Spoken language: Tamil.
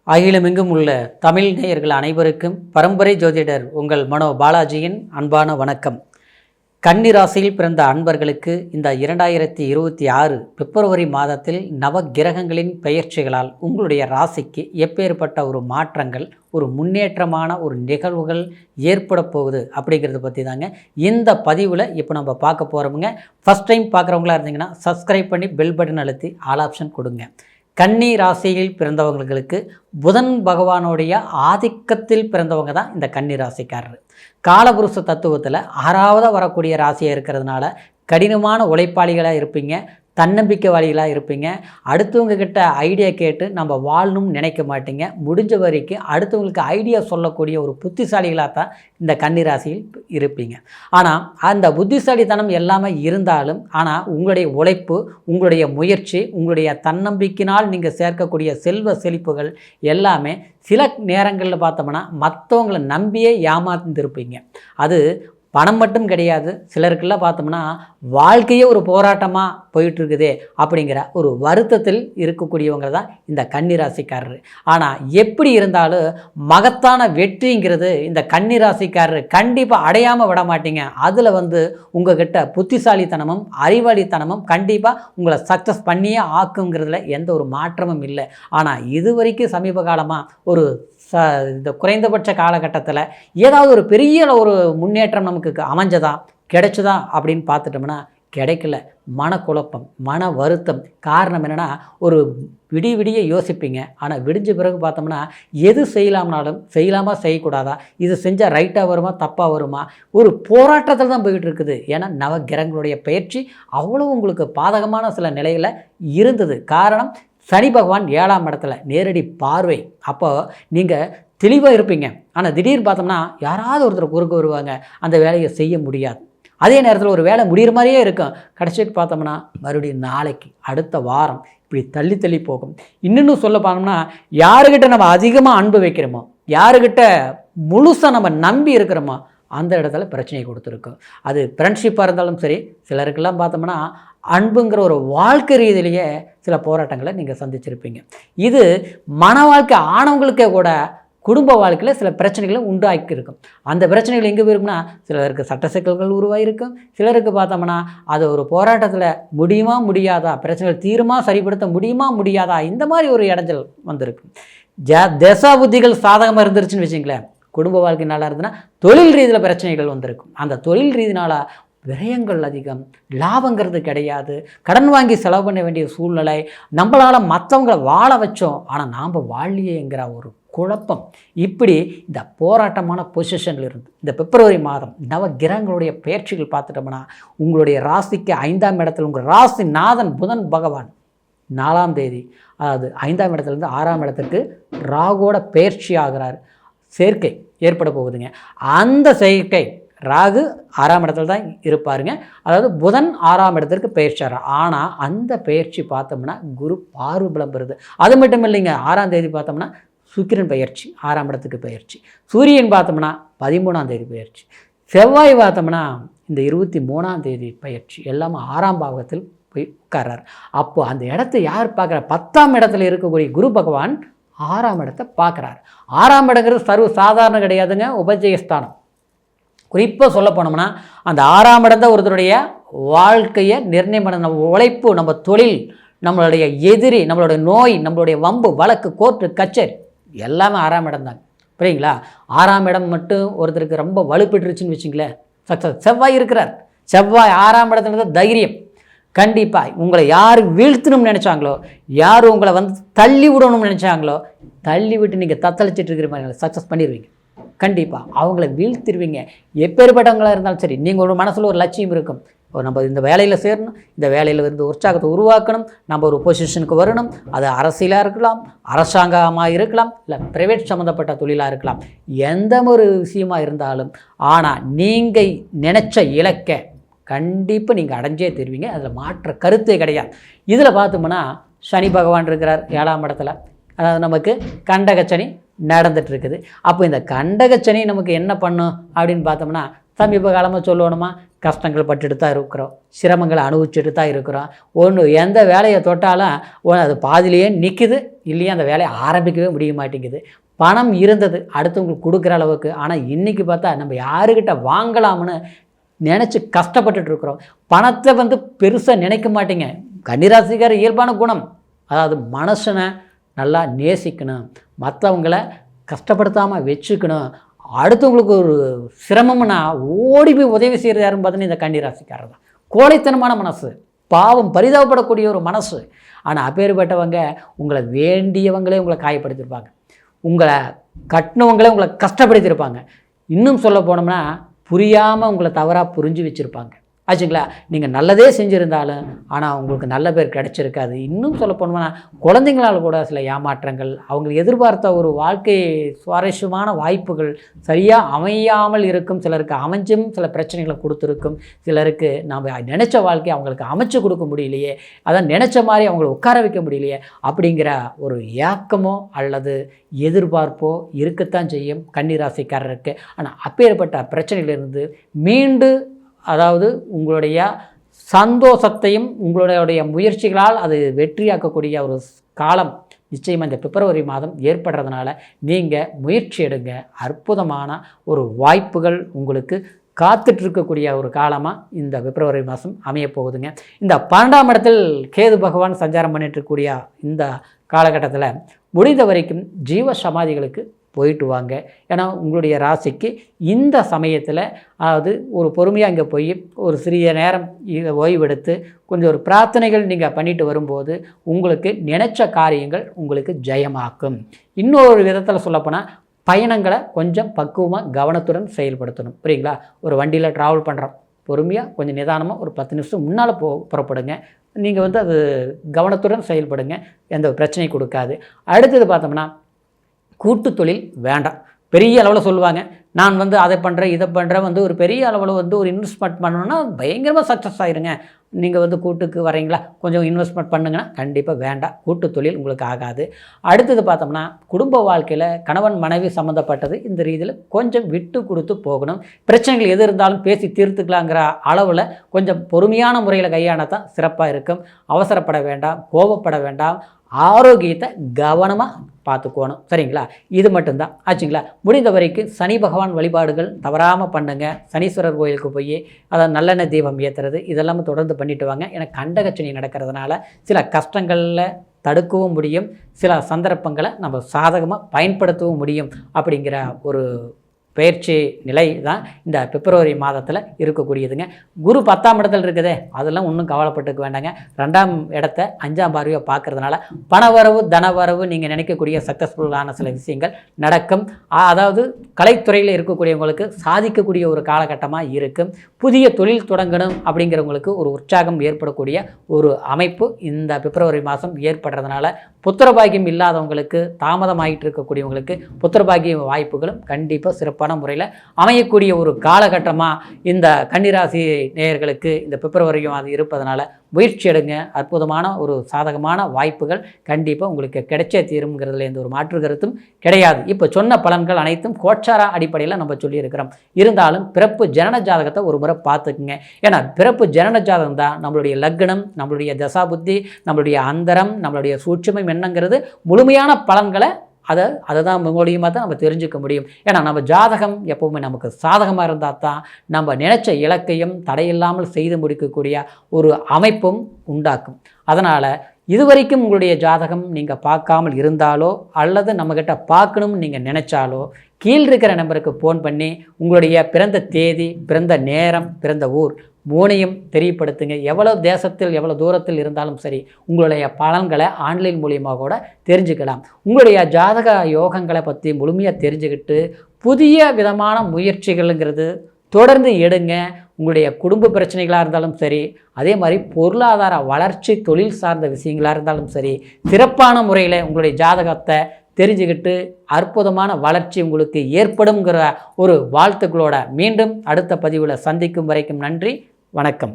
அகிலமெங்கும் உள்ள தமிழ் நேயர்கள் அனைவருக்கும் பரம்பரை ஜோதிடர் உங்கள் மனோ பாலாஜியின் அன்பான வணக்கம். கன்னி ராசியில் பிறந்த அன்பர்களுக்கு இந்த 2026 பிப்ரவரி மாதத்தில் நவ கிரகங்களின் பெயர்ச்சிகளால் உங்களுடைய ராசிக்கு எப்பேற்பட்ட ஒரு மாற்றங்கள், ஒரு முன்னேற்றமான ஒரு நிகழ்வுகள் ஏற்பட போகுது அப்படிங்கிறத பற்றி தாங்க இந்த பதிவில் இப்போ நம்ம பார்க்க போகிறோமுங்க. ஃபஸ்ட் டைம் பார்க்குறவங்களா இருந்தீங்கன்னா சப்ஸ்கிரைப் பண்ணி பெல் பட்டன் அழுத்தி ஆல் ஆப்ஷன் கொடுங்க. கன்னி ராசியில் பிறந்தவங்களுக்கு புதன் பகவானுடைய ஆதிக்கத்தில் பிறந்தவங்க தான் இந்த கன்னி ராசிக்காரர். காலபுருஷ தத்துவத்தில் 6ஆவதாக வரக்கூடிய ராசியாக இருக்கிறதுனால கடினமான உழைப்பாளிகளாக இருப்பீங்க, தன்னம்பிக்கைவாளிகளாக இருப்பீங்க. அடுத்தவங்க கிட்ட ஐடியா கேட்டு நம்ம வாழணும்னு நினைக்க மாட்டீங்க. முடிஞ்ச வரைக்கும் அடுத்தவங்களுக்கு ஐடியா சொல்லக்கூடிய ஒரு புத்திசாலிகளாக தான் இந்த கன்னி ராசியில் இருப்பீங்க. ஆனால் அந்த புத்திசாலித்தனம் எல்லாமே இருந்தாலும் ஆனால் உங்களுடைய உழைப்பு, உங்களுடைய முயற்சி, உங்களுடைய தன்னம்பிக்கையினால் நீங்கள் சேர்க்கக்கூடிய செல்வ செழிப்புகள் எல்லாமே சில நேரங்களில் பார்த்தோம்னா மற்றவங்களை நம்பியே ஏமாந்துருப்பீங்க. அது பணம் மட்டும் கிடையாது, சிலருக்கெல்லாம் பார்த்தோம்னா வாழ்க்கையே ஒரு போராட்டமாக போயிட்டுருக்குதே அப்படிங்கிற ஒரு வருத்தத்தில் இருக்கக்கூடியவங்க தான் இந்த கன்னி ராசிக்காரர். ஆனால் எப்படி இருந்தாலும் மகத்தான வெற்றிங்கிறது இந்த கன்னி ராசிக்காரர் கண்டிப்பாக அடையாமல் விட மாட்டீங்க. அதில் உங்ககிட்ட புத்திசாலித்தனமும் அறிவாளித்தனமும் கண்டிப்பாக உங்களை சக்ஸஸ் பண்ணியே ஆக்குங்கிறதுல எந்த ஒரு மாற்றமும் இல்லை. ஆனால் இது வரைக்கும் சமீப காலமாக இந்த குறைந்தபட்ச காலகட்டத்தில் ஏதாவது ஒரு பெரிய ஒரு முன்னேற்றம் நமக்கு அமைஞ்சதா, கிடைச்சதா அப்படின்னு பார்த்துட்டோம்னா கிடைக்கல. மனக்குழப்பம், மன வருத்தம். காரணம் என்னென்னா, ஒரு விடிய யோசிப்பீங்க. ஆனால் விடிஞ்ச பிறகு பார்த்தோம்னா எது செய்யலாம்னாலும் செய்யலாமா செய்யக்கூடாதா, இது செஞ்சால் ரைட்டாக வருமா தப்பாக வருமா, ஒரு போராட்டத்தில் தான் போய்கிட்டு இருக்குது. ஏன்னா நவகிரகங்களுடைய பயிற்சி அவ்வளோ உங்களுக்கு பாதகமான சில நிலையில் இருந்தது. காரணம், சனி பகவான் 7ஆம் இடத்துல நேரடி பார்வை. அப்போ நீங்கள் தெளிவாக இருப்பீங்க. ஆனால் திடீர்னு பார்த்தோம்னா யாராவது ஒருத்தர் குறுக்க வருவாங்க, அந்த வேலையை செய்ய முடியாது. அதே நேரத்தில் ஒரு வேலை முடிகிற மாதிரியே இருக்கும். கடைசிக்கு பார்த்தோம்னா மறுபடியும் நாளைக்கு, அடுத்த வாரம், இப்படி தள்ளி தள்ளி போகும். இன்னும் சொல்ல பார்த்தோம்னா யாருக்கிட்ட நம்ம அதிகமாக அன்பு வைக்கிறோமோ, யாருக்கிட்ட முழுசாக நம்ம நம்பி இருக்கிறோமோ அந்த இடத்துல பிரச்சனையை கொடுத்துருக்கும். அது ஃப்ரெண்ட்ஷிப்பாக இருந்தாலும் சரி, சிலருக்கெல்லாம் பார்த்தோம்னா அன்புங்கிற ஒரு வாழ்க்கை ரீதியிலேயே சில போராட்டங்களை நீங்கள் சந்திச்சிருப்பீங்க. இது மன வாழ்க்கை ஆனவங்களுக்கே கூட குடும்ப வாழ்க்கையில் சில பிரச்சனைகளை உண்டாக்கியிருக்கும். அந்த பிரச்சனைகள் எங்கே போயிருக்குன்னா, சிலருக்கு சட்ட சிக்கல்கள் உருவாகிருக்கும். சிலருக்கு பார்த்தோம்னா அது ஒரு போராட்டத்தில் முடியுமா முடியாதா, பிரச்சனைகள் தீருமா சரிப்படுத்த முடியுமா முடியாதா, இந்த மாதிரி ஒரு இடைஞ்சல் வந்திருக்கும். தசா புத்திகள் சாதகமாக இருந்துருச்சுன்னு வச்சுங்களேன், குடும்ப வாழ்க்கை நல்லா இருந்ததுன்னா தொழில் ரீதியில் பிரச்சனைகள் வந்திருக்கும். அந்த தொழில் ரீதினால் விரயங்கள் அதிகம், லாபங்கிறது கிடையாது, கடன் வாங்கி செலவு பண்ண வேண்டிய சூழ்நிலை, நம்மளால் மற்றவங்களை வாழ வச்சோம் ஆனால் நாம் வாழலையேங்கிற ஒரு குழப்பம். இப்படி இந்த போராட்டமான பொசிஷனில் இருந்து இந்த பிப்ரவரி மாதம் நவ கிரகங்களுடைய பயிற்சிகள் பார்த்துட்டோம்னா உங்களுடைய ராசிக்கு 5ஆம் இடத்துல உங்கள் ராசி நாதன் புதன் பகவான் 4ஆம் தேதி, அதாவது 5ஆம் இடத்துலேருந்து 6ஆம் இடத்துக்கு ராகுவோட பயிற்சி ஆகிறார். சேர்க்கை ஏற்பட போகுதுங்க. அந்த சேர்க்கை ராகு 6ஆம் இடத்துல தான் இருப்பாருங்க. அதாவது புதன் 6ஆம் இடத்திற்கு பயிற்சியார். ஆனால் அந்த பயிற்சி பார்த்தோம்னா குரு பார்வை பலம் பெறுது. அது மட்டும் இல்லைங்க, 6ஆம் தேதி பார்த்தோம்னா சுக்கிரன் பயிற்சி 6ஆம் இடத்துக்கு பயிற்சி, சூரியன் பார்த்தோம்னா 13ஆம் தேதி பயிற்சி, செவ்வாய் பார்த்தோம்னா இந்த 23ஆம் தேதி பயிற்சி. எல்லாமே 6ஆம் பாவத்தில் போய் உட்கார்றார். அப்போது அந்த இடத்த யார் பார்க்குறார்? 10ஆம் இடத்துல இருக்கக்கூடிய குரு பகவான் 6ஆம் இடத்தை பார்க்குறார். 6ஆம் இடங்கிறது சர்வ சாதாரண கிடையாதுங்க, உபஜயஸ்தானம். குறிப்பாக சொல்ல போனோம்னா அந்த 6ஆம் இடம் தான் ஒருத்தருடைய வாழ்க்கையை நிர்ணயம் பண்ண. நம்ம உழைப்பு, நம்ம தொழில், நம்மளுடைய எதிரி, நம்மளுடைய நோய், நம்மளுடைய வம்பு வழக்கு, கோர்ட்டு கச்சேரி எல்லாமே 6ஆம் இடம் தாங்க. புரியுங்களா? 6ஆம் இடம் மட்டும் ஒருத்தருக்கு ரொம்ப வலுப்பெற்றுச்சுன்னு வச்சுங்களேன், சக்ஸஸ். செவ்வாய் இருக்கிறார். செவ்வாய் 6ஆம் இடத்துல தான் தைரியம். கண்டிப்பாக உங்களை யார் வீழ்த்தணும்னு நினச்சாங்களோ, யார் உங்களை தள்ளி விடணும்னு நினச்சாங்களோ, தள்ளி விட்டு நீங்கள் தத்தளிச்சிட்டு இருக்கிற மாதிரி சக்ஸஸ் பண்ணிடுவீங்க. கண்டிப்பாக அவங்கள வீழ்த்திடுவீங்க. எப்பேற்பட்டவங்களாக இருந்தாலும் சரி, நீங்கள் ஒரு மனசில் ஒரு லட்சியம் இருக்கும். நம்ம இந்த வேலையில் சேரணும், இந்த வேலையில் உற்சாகத்தை உருவாக்கணும், நம்ம ஒரு பொசிஷனுக்கு வரணும். அது அரசியலாக இருக்கலாம், அரசாங்கமாக இருக்கலாம், இல்லை ப்ரைவேட் சம்மந்தப்பட்ட தொழிலாக இருக்கலாம், எந்த ஒரு விஷயமா இருந்தாலும். ஆனால் நீங்கள் நினச்ச இலக்கை கண்டிப்பாக நீங்கள் அடைஞ்சே தருவீங்க. அதில் மாற்ற கருத்தே கிடையாது. இதில் பார்த்தோம்னா சனி பகவான் இருக்கிறார் 7ஆம் இடத்துல. அதாவது நமக்கு கண்டகச்சனி நடந்துட்டு இருக்குது. அப்போ இந்த கண்டகச்சனி நமக்கு என்ன பண்ணும் அப்படின்னு பார்த்தோம்னா, சமீப காலமாக சொல்லணுமா, கஷ்டங்கள் பட்டுட்டு தான் இருக்கிறோம், சிரமங்களை அனுபவிச்சுட்டு தான் இருக்கிறோம். எந்த வேலையை தொட்டாலும் அது பாதிலேயே நிற்குது, இல்லையா அந்த வேலையை ஆரம்பிக்கவே முடிய மாட்டேங்குது. பணம் இருந்தது அடுத்தவங்களுக்கு கொடுக்குற அளவுக்கு, ஆனால் இன்றைக்கி பார்த்தா நம்ம யாருக்கிட்ட வாங்கலாம்னு நினச்சி கஷ்டப்பட்டுட்ருக்குறோம். பணத்தை பெருசாக நினைக்க மாட்டீங்க. கன்னிராசிக்கார இயல்பான குணம், அதாவது மனுஷனை நல்லா நேசிக்கணும், மற்றவங்கள கஷ்டப்படுத்தாமல் வச்சுக்கணும். அடுத்தவங்களுக்கு ஒரு சிரமம்னா ஓடி போய் உதவி செய்கிறது யாருன்னு பார்த்தீங்கன்னா இந்த கன்னிராசிக்காரர் தான். கோழைத்தனமான மனசு, பாவம் பரிதாபப்படக்கூடிய ஒரு மனசு. ஆனால் அப்பேற்பட்டவங்க உங்களை வேண்டியவங்களே உங்களை காயப்படுத்தியிருப்பாங்க, உங்களை கட்டினவங்களே உங்களை கஷ்டப்படுத்தியிருப்பாங்க. இன்னும் சொல்ல போனோம்னா புரியாமல் உங்களை தவறாக புரிஞ்சு வச்சுருப்பாங்க ஆச்சுங்களா. நீங்கள் நல்லதே செஞ்சுருந்தாலும் ஆனால் உங்களுக்கு நல்ல பேர் கிடச்சிருக்காது. இன்னும் சொல்ல போனோம்னா குழந்தைங்களால் கூட சில ஏமாற்றங்கள், அவங்க எதிர்பார்த்த ஒரு வாழ்க்கை சுவாரஸ்யமான வாய்ப்புகள் சரியாக அமையாமல் இருக்கும். சிலருக்கு அமைஞ்சும் சில பிரச்சனைகளை கொடுத்துருக்கும். சிலருக்கு நம்ம நினச்ச வாழ்க்கையை அவங்களுக்கு அமைச்சு கொடுக்க முடியலையே, அதான் நினச்ச மாதிரி அவங்கள உட்கார வைக்க முடியலையே அப்படிங்கிற ஒரு ஏக்கமோ அல்லது எதிர்பார்ப்போ இருக்கத்தான் செய்யும் கன்னிராசிக்காரருக்கு. ஆனால் அப்பேற்பட்ட பிரச்சனைகளிலிருந்து மீண்டு, அதாவது உங்களுடைய சந்தோஷத்தையும் உங்களுடைய முயற்சிகளால் அது வெற்றியாக்கக்கூடிய ஒரு காலம் நிச்சயமாக இந்த பிப்ரவரி மாதம் ஏற்படுறதுனால நீங்கள் முயற்சி எடுங்க. அற்புதமான ஒரு வாய்ப்புகள் உங்களுக்கு காத்துட்ருக்கக்கூடிய ஒரு காலமாக இந்த பிப்ரவரி மாதம் அமையப்போகுதுங்க. இந்த 12ஆம் இடத்தில் கேது பகவான் சஞ்சாரம் பண்ணிட்டுருக்கக்கூடிய இந்த காலகட்டத்தில் முடிந்த வரைக்கும் ஜீவ சமாதிகளுக்கு போயிட்டு வாங்க. ஏன்னா உங்களுடைய ராசிக்கு இந்த சமயத்தில், அதாவது ஒரு பொறுமையாக இங்கே போய் ஒரு சிறிய நேரம் ஓய்வெடுத்து கொஞ்சம் ஒரு பிரார்த்தனைகள் நீங்கள் பண்ணிட்டு வரும்போது உங்களுக்கு நினைச்ச காரியங்கள் உங்களுக்கு ஜெயமாக்கும். இன்னொரு விதத்தில் சொல்லப்போனால் பயணங்களை கொஞ்சம் பக்குவமாக கவனத்துடன் செயல்படுத்தணும். புரியுங்களா? ஒரு வண்டியில் ட்ராவல் பண்ணுறோம், பொறுமையாக கொஞ்சம் நிதானமாக ஒரு 10 நிமிஷம் முன்னால் புறப்படுங்க. நீங்கள் அது கவனத்துடன் செயல்படுங்க, எந்த பிரச்சனை கொடுக்காது. அடுத்தது பார்த்தோம்னா கூட்டு தொழில் வேண்டாம். பெரிய அளவில் சொல்லுவாங்க, நான் அதை பண்ணுறேன் இதை பண்ணுறேன், ஒரு பெரிய அளவில் ஒரு இன்வெஸ்ட்மெண்ட் பண்ணணுன்னா பயங்கரமாக சக்ஸஸ் ஆகிருங்க. நீங்கள் கூட்டுக்கு வரீங்களா, கொஞ்சம் இன்வெஸ்ட்மெண்ட் பண்ணுங்கன்னா கண்டிப்பாக வேண்டாம், கூட்டு தொழில் உங்களுக்கு ஆகாது. அடுத்தது பார்த்தோம்னா குடும்ப வாழ்க்கையில் கணவன் மனைவி சம்மந்தப்பட்டது இந்த ரீதியில் கொஞ்சம் விட்டு கொடுத்து போகணும். பிரச்சனைகள் எது இருந்தாலும் பேசி தீர்த்துக்கலாங்கிற அளவில் கொஞ்சம் பொறுமையான முறையில் கையாளத்தான் சிறப்பாக இருக்கும். அவசரப்பட வேண்டாம், கோபப்பட வேண்டாம், ஆரோக்கியத்தை கவனமாக பார்த்துக்கணும். சரிங்களா? இது மட்டும்தான் ஆச்சுங்களா. முடிந்த வரைக்கும் சனி பகவான் வழிபாடுகள் தவறாமல் பண்ணுங்க. சனீஸ்வரர் கோயிலுக்கு போய் அதாவது நல்லெண்ணெய் தீபம் ஏற்றுறது இதெல்லாமே தொடர்ந்து பண்ணிட்டு வாங்க. ஏன்னா கண்டகச்சனி நடக்கிறதுனால சில கஷ்டங்களில் தடுக்கவும் முடியும், சில சந்தர்ப்பங்களை நம்ம சாதகமாக பயன்படுத்தவும் முடியும். அப்படிங்கிற ஒரு பயிற்சி நிலை தான் இந்த பிப்ரவரி மாதத்தில் இருக்கக்கூடியதுங்க. குரு 10ஆம் இடத்துல இருக்குதே, அதெல்லாம் ஒன்றும் கவலைப்பட்டுக்க வேண்டாங்க. 2ஆம் இடத்த 5ஆம் பார்வையை பார்க்கறதுனால பணவரவு தனவரவு நீங்கள் நினைக்கக்கூடிய சக்ஸஸ்ஃபுல்லான சில விஷயங்கள் நடக்கும். அதாவது கலைத்துறையில் இருக்கக்கூடியவங்களுக்கு சாதிக்கக்கூடிய ஒரு காலகட்டமாக இருக்கும். புதிய தொழில் தொடங்கணும் அப்படிங்கிறவங்களுக்கு ஒரு உற்சாகம் ஏற்படக்கூடிய ஒரு அமைப்பு இந்த பிப்ரவரி மாதம் ஏற்படுறதுனால புத்திரபாகியம் இல்லாதவங்களுக்கு, தாமதமாகிட்டு இருக்கக்கூடியவங்களுக்கு புத்திரபாகிய வாய்ப்புகளும் கண்டிப்பாக சிறப்பான முறையில் அமையக்கூடிய ஒரு காலகட்டமாக இந்த கன்னிராசி நேயர்களுக்கு இந்த பிப்ரவரியும் அது இருப்பதனால முயற்சி எடுங்க. அற்புதமான ஒரு சாதகமான வாய்ப்புகள் கண்டிப்பாக உங்களுக்கு கிடைச்சே தீருங்கிறதுல எந்த ஒரு மாற்று கருத்தும் கிடையாது. இப்போ சொன்ன பலன்கள் அனைத்தும் கோச்சார அடிப்படையில் நம்ம சொல்லியிருக்கிறோம். இருந்தாலும் பிறப்பு ஜனன ஜாதகத்தை ஒரு முறை பார்த்துக்குங்க. ஏன்னா பிறப்பு ஜனன ஜாதகம் தான் நம்மளுடைய லக்னம், நம்மளுடைய தசாபுத்தி, நம்மளுடைய அந்தரம், நம்மளுடைய சூட்சுமம் என்னங்கிறது முழுமையான பலன்களை அதை தான் மூலியமாக தான் நம்ம தெரிஞ்சுக்க முடியும். ஏன்னா நம்ம ஜாதகம் எப்போவுமே நமக்கு சாதகமாக இருந்தால் தான் நம்ம நினச்ச இலக்கையும் தடையில்லாமல் செய்து முடிக்கக்கூடிய ஒரு அமைப்பும் உண்டாக்கும். அதனால் இதுவரைக்கும் உங்களுடைய ஜாதகம் நீங்கள் பார்க்காமல் இருந்தாலோ அல்லது நம்மக்கிட்ட பார்க்கணும்னு நீங்கள் நினச்சாலோ கீழ் இருக்கிற நம்பருக்கு ஃபோன் பண்ணி உங்களுடைய பிறந்த தேதி, பிறந்த நேரம், பிறந்த ஊர் 3ஐயும் தெரியப்படுத்துங்க. எவ்வளோ தேசத்தில் எவ்வளோ தூரத்தில் இருந்தாலும் சரி உங்களுடைய பலன்களை ஆன்லைன் மூலியமாக கூட தெரிஞ்சுக்கலாம். உங்களுடைய ஜாதக யோகங்களை பற்றி முழுமையாக தெரிஞ்சுக்கிட்டு புதிய விதமான முயற்சிகள்ங்கிறது தொடர்ந்து எடுங்க. உங்களுடைய குடும்ப பிரச்சனைகளாக இருந்தாலும் சரி, அதே மாதிரி பொருளாதார வளர்ச்சி, தொழில் சார்ந்த விஷயங்களாக இருந்தாலும் சரி, சிறப்பான முறையில் உங்களுடைய ஜாதகத்தை தெரிஞ்சுக்கிட்டு அற்புதமான வளர்ச்சி உங்களுக்கு ஏற்படுங்கிற ஒரு வாழ்த்துக்களோட மீண்டும் அடுத்த பதிவில் சந்திக்கும் வரைக்கும் நன்றி, வணக்கம்.